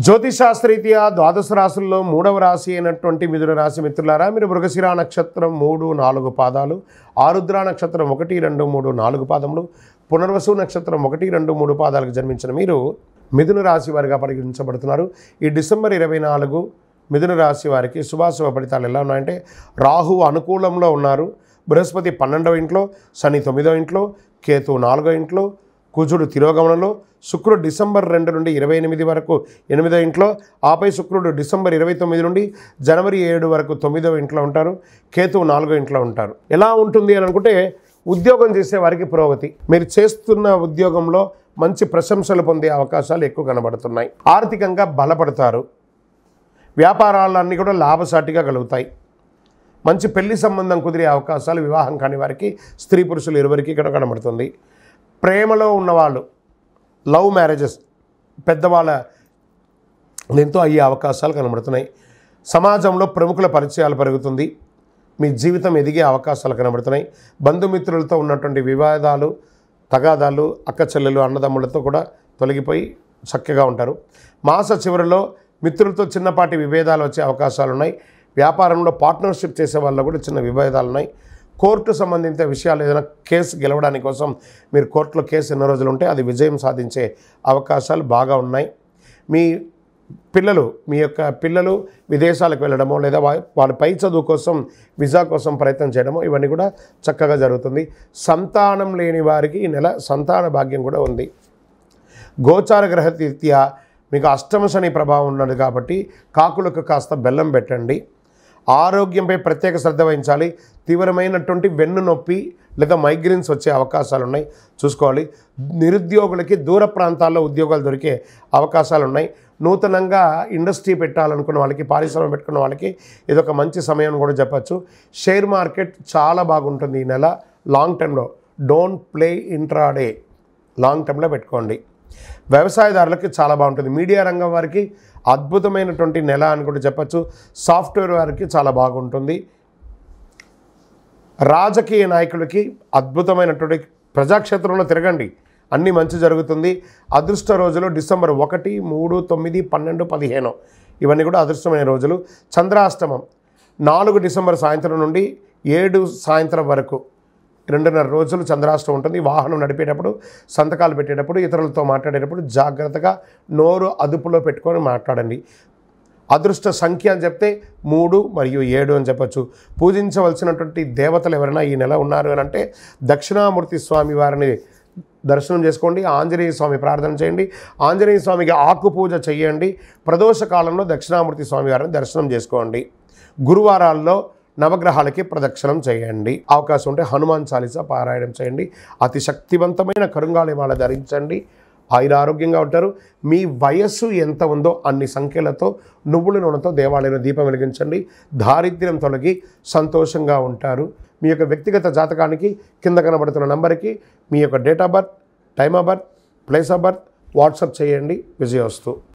జ్యోతిశాస్త్రరీత్యా ద్వాదశ రాశుల్లో మూడవ రాశి అయినటువంటి మిథున రాశి మిత్రులారా, మీరు మృగశిర నక్షత్రం 3, 4 పాదాలు, ఆరుద్ర నక్షత్రం 1, 2, 3, 4 పాదములు, పునర్వసు నక్షత్రం 1, 2, 3 పాదాలకు జన్మించిన మీరు మిథున రాశి వారిగా పరిగణించబడుతున్నారు. ఈ డిసెంబర్ 24 మిథున రాశి వారికి శుభాశుభ ఫలితాలు ఎలా ఉన్నాయంటే, రాహు అనుకూలంలో ఉన్నారు, బృహస్పతి 12వ ఇంట్లో, శని 9వ ఇంట్లో, కేతు 4వ ఇంట్లో, కుజుడు తిరోగమనంలో, శుక్రుడు డిసెంబర్ 2 నుండి 28 వరకు 8వ ఇంట్లో, ఆపై శుక్రుడు డిసెంబర్ 29 నుండి జనవరి 7 వరకు 9వ ఇంట్లో ఉంటారు, కేతువు 4వ ఇంట్లో ఉంటారు. ఎలా ఉంటుంది అని అనుకుంటే, ఉద్యోగం చేసే వారికి పురోగతి, మీరు చేస్తున్న ఉద్యోగంలో మంచి ప్రశంసలు పొందే అవకాశాలు ఎక్కువ కనబడుతున్నాయి. ఆర్థికంగా బలపడతారు, వ్యాపారాలన్నీ కూడా లాభసాటిగా కలుగుతాయి. మంచి పెళ్లి సంబంధం కుదిరే అవకాశాలు వివాహం కాని వారికి, స్త్రీ పురుషులు ఇరువురికి ఇక్కడ కనబడుతుంది. ప్రేమలో ఉన్నవాళ్ళు, లవ్ మ్యారేజెస్ పెద్దవాళ్ళ దీంతో అయ్యే అవకాశాలు కనబడుతున్నాయి. సమాజంలో ప్రముఖుల పరిచయాలు పెరుగుతుంది, మీ జీవితం ఎదిగే అవకాశాలు కనబడుతున్నాయి. బంధుమిత్రులతో ఉన్నటువంటి వివాదాలు, తగాదాలు, అక్క చెల్లెలు, అన్నదమ్ములతో కూడా తొలగిపోయి చక్కగా ఉంటారు. మాస చివరిలో మిత్రులతో చిన్నపాటి విభేదాలు వచ్చే అవకాశాలు ఉన్నాయి. వ్యాపారంలో పార్ట్నర్షిప్ చేసే వాళ్ళు కూడా చిన్న విభేదాలు ఉన్నాయి. కోర్టు సంబంధిత విషయాలు, ఏదైనా కేసు గెలవడానికి కోసం మీరు కోర్టులో కేసు ఎన్నో రోజులు ఉంటే అది విజయం సాధించే అవకాశాలు బాగా ఉన్నాయి. మీ యొక్క పిల్లలు విదేశాలకు వెళ్ళడమో, లేదా వాళ్ళ పై చదువు కోసం వీసా కోసం ప్రయత్నం చేయడమో, ఇవన్నీ కూడా చక్కగా జరుగుతుంది. సంతానం లేని వారికి ఈ నెల సంతాన భాగ్యం కూడా ఉంది. గోచార గ్రహరీత్యా మీకు అష్టమ శని ప్రభావం ఉన్నది కాబట్టి కాకులకు కాస్త బెల్లం పెట్టండి. ఆరోగ్యంపై ప్రత్యేక శ్రద్ధ వహించాలి. తీవ్రమైనటువంటి వెన్ను నొప్పి లేదా మైగ్రేన్స్ వచ్చే అవకాశాలు ఉన్నాయి, చూసుకోవాలి. నిరుద్యోగులకి దూర ప్రాంతాల్లో ఉద్యోగాలు దొరికే అవకాశాలు ఉన్నాయి. నూతనంగా ఇండస్ట్రీ పెట్టాలనుకున్న వాళ్ళకి, పారిశ్రమ పెట్టుకున్న వాళ్ళకి ఇదొక మంచి సమయం కూడా చెప్పచ్చు. షేర్ మార్కెట్ చాలా బాగుంటుంది ఈ నెల. లాంగ్ టర్మ్లో డోంట్ ప్లే ఇంట్రాడే, లాంగ్ టర్మ్లో పెట్టుకోండి. వ్యవసాయదారులకి చాలా బాగుంటుంది. మీడియా రంగం వారికి అద్భుతమైనటువంటి నెల అని కూడా చెప్పచ్చు. సాఫ్ట్వేర్ వారికి చాలా బాగుంటుంది. రాజకీయ నాయకులకి అద్భుతమైనటువంటి, ప్రజాక్షేత్రంలో తిరగండి, అన్నీ మంచి జరుగుతుంది. అదృష్ట రోజులు డిసెంబర్ 1, 3, 9, 12, 15 ఇవన్నీ కూడా అదృష్టమైన రోజులు. చంద్రాష్టమం 4 డిసెంబర్ సాయంత్రం నుండి 7 సాయంత్రం వరకు 2.5 రోజులు చంద్రాష్టమం ఉంటుంది. వాహనం నడిపేటప్పుడు, సంతకాలు పెట్టేటప్పుడు, ఇతరులతో మాట్లాడేటప్పుడు జాగ్రత్తగా నోరు అదుపులో పెట్టుకొని మాట్లాడండి. అదృష్ట సంఖ్య అని చెప్తే 3 మరియు 7 అని చెప్పచ్చు. పూజించవలసినటువంటి దేవతలు ఎవరైనా ఈ నెల ఉన్నారు అని అంటే, దక్షిణామూర్తి స్వామి వారిని దర్శనం చేసుకోండి. ఆంజనేయ స్వామి ప్రార్థన చేయండి. ఆంజనేయ స్వామికి ఆకు పూజ చేయండి. ప్రదోష కాలంలో దక్షిణామూర్తి స్వామి వారిని దర్శనం చేసుకోండి. గురువారాల్లో నవగ్రహాలకి ప్రదక్షిణం చేయండి. అవకాశం ఉంటే హనుమాన్ చాలీసా పారాయణం చేయండి. అతి శక్తివంతమైన కరుంగాళిమాల ధరించండి. ఆయురారోగ్యంగా ఉంటారు. మీ వయస్సు ఎంత ఉందో అన్ని సంఖ్యలతో నువ్వుల నూనెతో దేవాలయంలో దీపం వెలిగించండి. దారిద్ర్యం తొలగి సంతోషంగా ఉంటారు. మీ యొక్క వ్యక్తిగత జాతకానికి కింద కనబడుతున్న నంబర్కి మీ యొక్క date of birth, time of birth, place of birth WhatsApp చేయండి. విజయోస్తు.